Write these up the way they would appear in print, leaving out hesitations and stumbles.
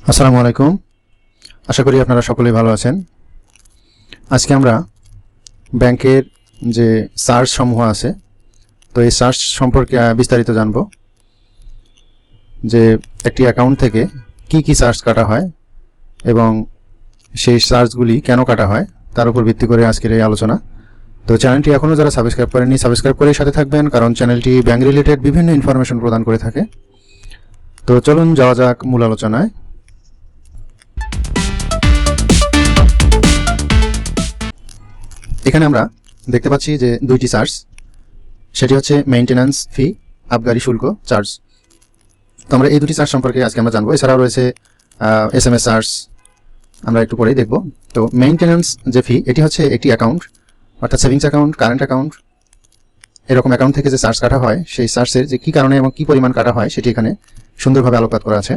আসসালামু আলাইকুম। আশা করি আপনারা সকলেই ভালো আছেন। আজকে আমরা ব্যাংকের যে চার্জ সমূহ আছে, তো এই চার্জ সম্পর্কে বিস্তারিত জানব। যে একটি অ্যাকাউন্ট থেকে কি কি চার্জ কাটা হয় এবং সেই চার্জগুলি কেন কাটা হয় তার উপর ভিত্তি করে আজকের এই আলোচনা। তো চ্যানেলটি এখনও যারা সাবস্ক্রাইব করেননি, সাবস্ক্রাইব করে সাথে থাকবেন, কারণ চ্যানেলটি ব্যাংক রিলেটেড বিভিন্ন ইনফরমেশন প্রদান করে থাকে। তো চলুন যাওয়া যাক মূল আলোচনায়। এখানে আমরা দেখতে পাচ্ছি যে দুইটি চার্জ, সেটি হচ্ছে মেইনটেন্যান্স ফি, আবগারি শুল্ক চার্জ। তো আমরা এই দুটি চার্জ সম্পর্কে আজকে আমরা জানবো। এছাড়াও রয়েছে SMS চার্জ, আমরা একটু পরেই দেখব। তো মেইনটেন্যান্স যে ফি, এটি হচ্ছে একটি অ্যাকাউন্ট, অর্থাৎ সেভিংস অ্যাকাউন্ট, কারেন্ট অ্যাকাউন্ট, এরকম অ্যাকাউন্ট থেকে যে চার্জ কাটা হয়, সেই চার্জের যে কী কারণে এবং কী পরিমাণ কাটা হয় সেটি এখানে সুন্দরভাবে আলোকপাত করা আছে।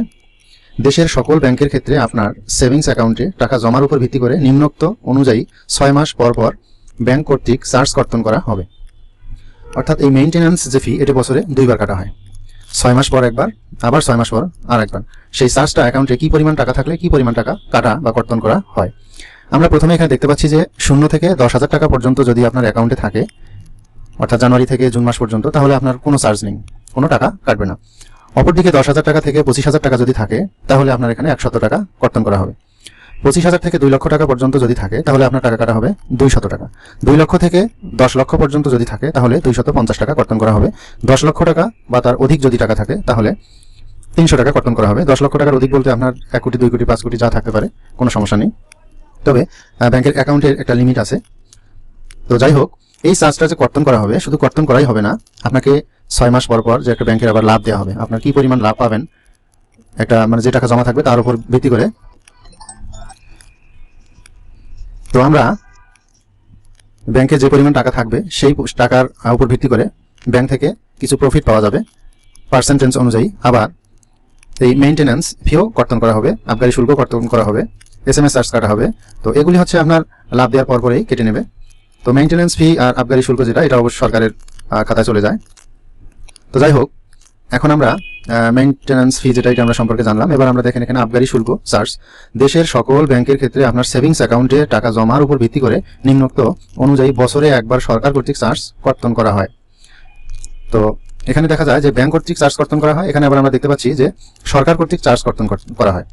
দেশের সকল ব্যাংকের ক্ষেত্রে আপনার সেভিংস অ্যাকাউন্টে টাকা জমার উপর ভিত্তি করে নিম্নোক্ত অনুযায়ী 6 মাস পর পর ব্যাংক কর্তৃক চার্জ কর্তন করা হবে। অর্থাৎ এই মেইনটেন্যান্স যে ফি, এটি বছরে 2বার কাটা হয়, 6 মাস পর একবার, আবার 6 মাস পর আর একবার। সেই চার্জটা অ্যাকাউন্টে কি পরিমাণ টাকা থাকলে কি পরিমাণ টাকা কাটা বা কর্তন করা হয়। আমরা প্রথমে এখানে দেখতে পাচ্ছি যে 0 থেকে 10,000 টাকা পর্যন্ত যদি আপনার অ্যাকাউন্টে থাকে, অর্থাৎ জানুয়ারি থেকে জুন মাস পর্যন্ত, তাহলে আপনার কোনো চার্জ নেই, কোনো টাকা কাটবে না। অপরদিকে 10,000 টাকা থেকে 25,000 টাকা যদি থাকে, তাহলে আপনার এখানে 100 টাকা কর্তন করা হবে। 25,000 থেকে 2 লক্ষ টাকা পর্যন্ত যদি থাকে, তাহলে আপনার টাকা কাটা হবে 200 টাকা। 2 লক্ষ থেকে 10 লক্ষ পর্যন্ত যদি থাকে, তাহলে 250 টাকা কর্তন করা হবে। 10 লক্ষ টাকা বা তার অধিক যদি টাকা থাকে, তাহলে 300 টাকা কর্তন করা হবে। 10 লক্ষ টাকার অধিক বলতে আপনার 1 কোটি, 2 কোটি, 5 কোটি যা থাকতে পারে, কোনো সমস্যা নেই। তবে ব্যাংকের অ্যাকাউন্টের একটা লিমিট আছে। তো যাই হোক, এই চার্জটা যে কর্তন করা হবে, শুধু কর্তন করাই হবে না, আপনাকে 6 মাস পর পর যে একটা ব্যাংকের আবার লাভ দেওয়া হবে। আপনার কি পরিমাণ লাভ পাবেন, একটা মানে যে টাকা জমা থাকবে তার উপর ভিত্তি করে। তো আমরা ব্যাংকে যে পরিমাণ টাকা থাকবে, সেই টাকার উপর ভিত্তি করে ব্যাংক থেকে কিছু প্রফিট পাওয়া যাবে পার্সেন্টেজ অনুযায়ী। আবার এই মেইনটেন্যান্স ফিও কর্তন করা হবে, আবগারি শুল্ক কর্তন করা হবে, SMS চার্জ কাটা হবে। তো এগুলি হচ্ছে আপনার লাভ দেওয়ার পর পরেই কেটে নেবে। তো মেইনটেন্যান্স ফি আর আবগারি শুল্ক যেটা, এটা অবশ্য সরকারের খাতায় চলে যায়। তো যাই হোক, এখন আমরা মেইনটেন্যান্স ফি যেটা, এটা আমরা সম্পর্কে জানলাম। এবার আমরা দেখেন এখানে আবগারি শুল্ক চার্জ। দেশের সকল ব্যাংকের ক্ষেত্রে আপনার সেভিংস অ্যাকাউন্টে টাকা জমার উপর ভিত্তি করে নিম্নোক্ত অনুযায়ী বছরে একবার সরকার কর্তৃক চার্জ কর্তন করা হয়। তো এখানে দেখা যায় যে ব্যাংক কর্তৃক চার্জ কর্তন করা হয়, এখানে আবার আমরা দেখতে পাচ্ছি যে সরকার কর্তৃক চার্জ কর্তন করা হয়।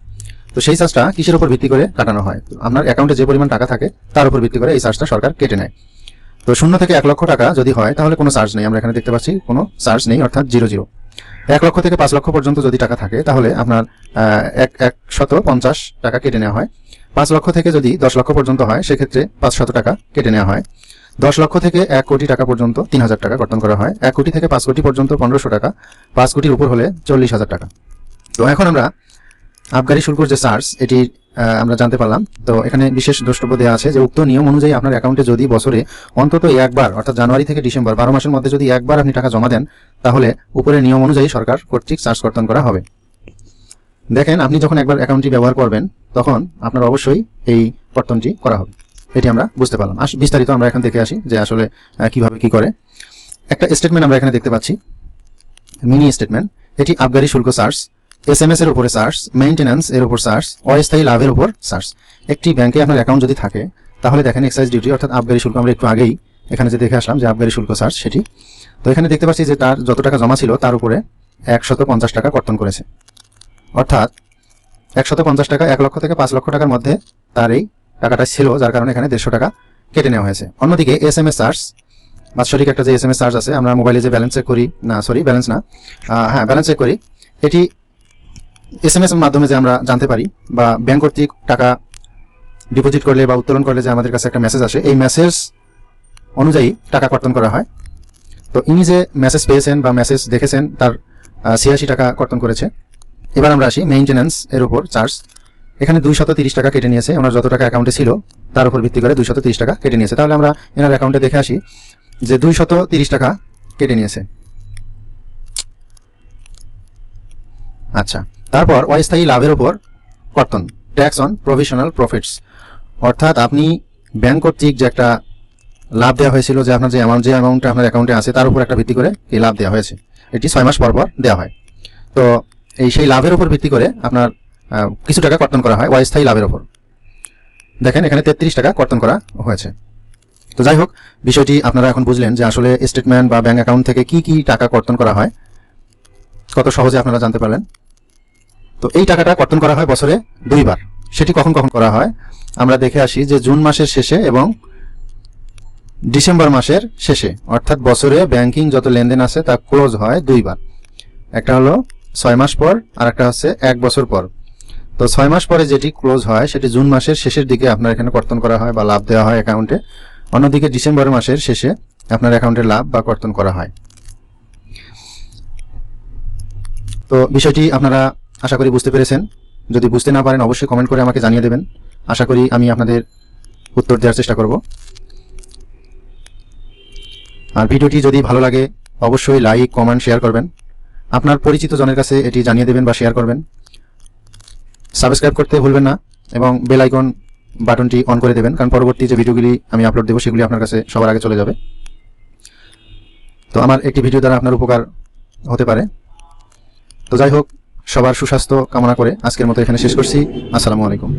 তো সেই চার্জটা কিসের উপর ভিত্তি করে কাটানো হয়? আপনার অ্যাকাউন্টে যে পরিমাণ টাকা থাকে তার উপর ভিত্তি করে এই চার্জটা সরকার কেটে নেয়। তো 0 থেকে 1 লক্ষ টাকা যদি হয়, তাহলে কোনো চার্জ নেই, আমরা এখানে দেখতে পাচ্ছি কোনো চার্জ নেই, অর্থাৎ 0 1 লক্ষ থেকে 5 লক্ষ পর্যন্ত যদি টাকা থাকে, তাহলে আপনার 150 টাকা কেটে নেওয়া হয়। 5 লক্ষ থেকে যদি 10 লক্ষ পর্যন্ত হয়, সেক্ষেত্রে 500 টাকা কেটে নেওয়া হয়। 10 লক্ষ থেকে 1 কোটি টাকা পর্যন্ত 3,000 টাকা কর্তন করা হয়। 1 কোটি থেকে 5 কোটি পর্যন্ত 1,500 টাকা, 5 কোটির উপর হলে 40,000 টাকা। তো এখন আমরা আবগারি শুল্কর যে চার্জ, এটি আমরা জানতে পারলাম। তো এখানে বিশেষ দ্রষ্টব্য দেওয়া আছে যে উক্ত নিয়ম অনুযায়ী আপনার অ্যাকাউন্টে যদি বছরে অন্তত একবার, অর্থাৎ জানুয়ারি থেকে ডিসেম্বর 12 মাসের মধ্যে যদি একবার আপনি টাকা জমা দেন, তাহলে উপরের নিয়ম অনুযায়ী সরকার কর্তৃক চার্জ কর্তন করা হবে। দেখেন, আপনি যখন একবার অ্যাকাউন্টটি ব্যবহার করবেন, তখন আপনার অবশ্যই এই কর্তনটি করা হবে। এটি আমরা বুঝতে পারলাম। বিস্তারিত আমরা এখন দেখে আসি যে আসলে কিভাবে কি করে। একটা স্টেটমেন্ট আমরা এখানে দেখতে পাচ্ছি, মিনি স্টেটমেন্ট। এটি আবগারি শুল্ক চার্জ, SMS এর উপরে চার্জ, মেইনটেন্যান্স এর উপর চার্জ, অস্থায়ী লাভের উপর চার্জ। একটি ব্যাংকে আপনার অ্যাকাউন্ট যদি থাকে, তাহলে দেখেন এক্সাইজ ডিউটি অর্থাৎ আবগারি শুল্ক, আমরা একটু আগেই এখানে যে দেখে আসলাম যে আবগারি শুল্ক চার্জ সেটি। তো এখানে দেখতে পাচ্ছি যে তার যত টাকা জমা ছিল তার উপরে 150 টাকা কর্তন করেছে। অর্থাৎ 150 টাকা 1 লক্ষ থেকে 5 লক্ষ টাকার মধ্যে তার এই টাকাটা ছিল, যার কারণে এখানে 150 টাকা কেটে নেওয়া হয়েছে। অন্যদিকে SMS চার্জ, বাৎসরিক একটা যে SMS চার্জ আছে, আমরা মোবাইলে যে ব্যালেন্স চেক করি, ব্যালেন্স চেক করি, এটি SMS এর মাধ্যমে যে আমরা জানতে পারি, বা ব্যাংক কর্তৃক টাকা ডিপোজিট করলে বা উত্তোলন করলে যে আমাদের কাছে একটা মেসেজ আসে, এই মেসেজ অনুযায়ী টাকা কর্তন করা হয়। তো ইনি যে মেসেজ পেয়েছেন বা মেসেজ দেখেছেন, তার 86 টাকা কর্তন করেছে। এবার আমরা আসি মেইনটেন্যান্স এর উপর চার্জ। এখানে 230 টাকা কেটে নিয়েছে, ওনার যত টাকা অ্যাকাউন্টে ছিল তার উপর ভিত্তি করে 230 টাকা কেটে নিয়েছে। তাহলে আমরা এনার অ্যাকাউন্টে দেখে আসি যে 230 টাকা কেটে নিয়েছে। আচ্ছা, তারপর অস্থায়ী লাভের উপর কর্তন, ট্যাক্স অন প্রভিশনাল প্রফিটস। অর্থাৎ আপনি ব্যাংক কর্তৃক যে একটা লাভ দেওয়া হয়েছিল, যে আপনার যে অ্যামাউন্টটা আপনার অ্যাকাউন্টে আছে তার উপর একটা ভিত্তি করে এই লাভ দেওয়া হয়েছে, এটি 6 মাস পর পর দেওয়া হয়। তো সেই লাভের উপর ভিত্তি করে আপনার কিছু টাকা কর্তন করা হয় অস্থায়ী লাভের ওপর। দেখেন এখানে 33 টাকা কর্তন করা হয়েছে। তো যাই হোক, বিষয়টি আপনারা এখন বুঝলেন যে আসলে স্টেটমেন্ট বা ব্যাংক অ্যাকাউন্ট থেকে কি কি টাকা কর্তন করা হয়, কত সহজে আপনারা জানতে পারলেন। তো এই টাকাটা কর্তন করা হয় বছরে 2 বার। সেটি কখন কখন করা হয় আমরা দেখে আসি যে জুন মাসের শেষে এবং ডিসেম্বর মাসের শেষে, অর্থাৎ বছরে ব্যাংকিং যত লেনদেন আছে তা ক্লোজ হয় 2 বার। একটা হলো 6 মাস পর আর একটা হচ্ছে 1 বছর পর। তো 6 মাস পরে যেটি ক্লোজ হয় সেটি জুন মাসের শেষের দিকে আপনার এখানে কর্তন করা হয় বা লাভ দেওয়া হয় অ্যাকাউন্টে। অন্যদিকে ডিসেম্বর মাসের শেষে আপনার অ্যাকাউন্টে লাভ বা কর্তন করা হয়। তো বিষয়টি আপনারা আশা করি বুঝতে পেরেছেন। যদি বুঝতে না পারেন অবশ্যই কমেন্ট করে আমাকে জানিয়ে দেবেন। আশা করি আমি আপনাদের উত্তর দেওয়ার চেষ্টা করব। আর ভিডিওটি যদি ভালো লাগে অবশ্যই লাইক, কমেন্ট, শেয়ার করবেন। আপনার পরিচিত জনের কাছে এটি জানিয়ে দেবেন বা শেয়ার করবেন। সাবস্ক্রাইব করতে ভুলবেন না এবং বেল আইকন বাটনটি অন করে দেবেন, কারণ পরবর্তী যে ভিডিওগুলি আমি আপলোড দেবো সেগুলি আপনার কাছে সবার আগে চলে যাবে। তো আমার একটি ভিডিও দ্বারা আপনার উপকার হতে পারে। তো যাই হোক, সবার সুস্বাস্থ্য কামনা করে আজকের মতো এখানে শেষ করছি। আসসালামু আলাইকুম।